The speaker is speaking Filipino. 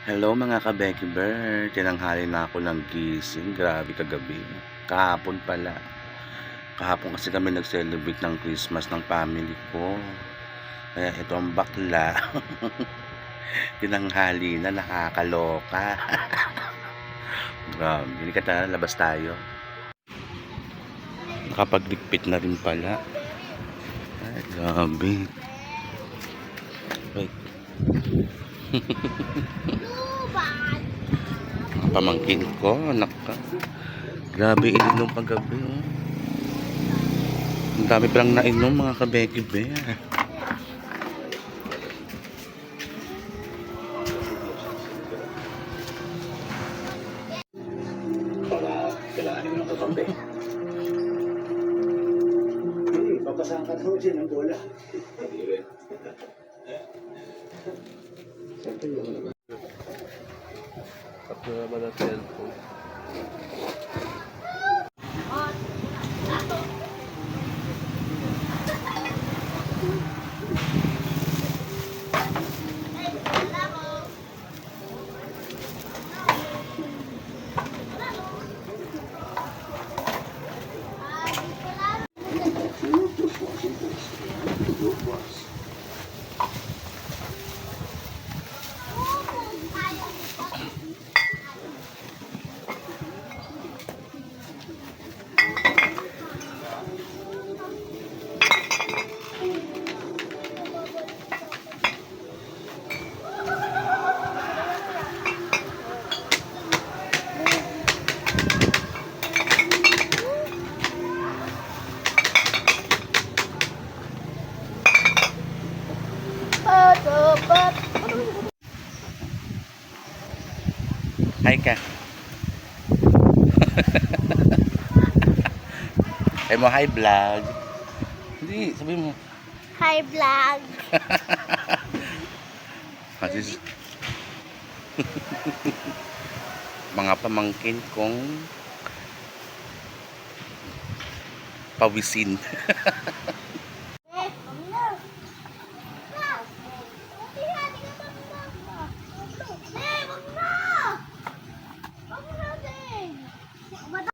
Hello mga ka-Becky Bear, tinanghali na ako ng gising, grabe kagabi. Kahapon pala. Kahapon kasi kami nag-celebrate ng Christmas ng family ko. Kaya ito ang bakla. Tinanghali na, nakakaloka. Grabe, hindi ka tara, labas tayo. Nakapagligpit na rin pala. Ay, grabe. Wait. Pamangkin ko, naka. Grabe ininom paggabi, oh. Ang dami palang nainom mga ka-Becky Bear. Kailangan mo ng kakampi. Papasahan ka daw dyan ng bola. Ako naman ang cellphone. Hi ka. Ay mo, hi vlog. Hindi, sabi mo. Hi vlog. Kasi mga pamangkin kong pawisin.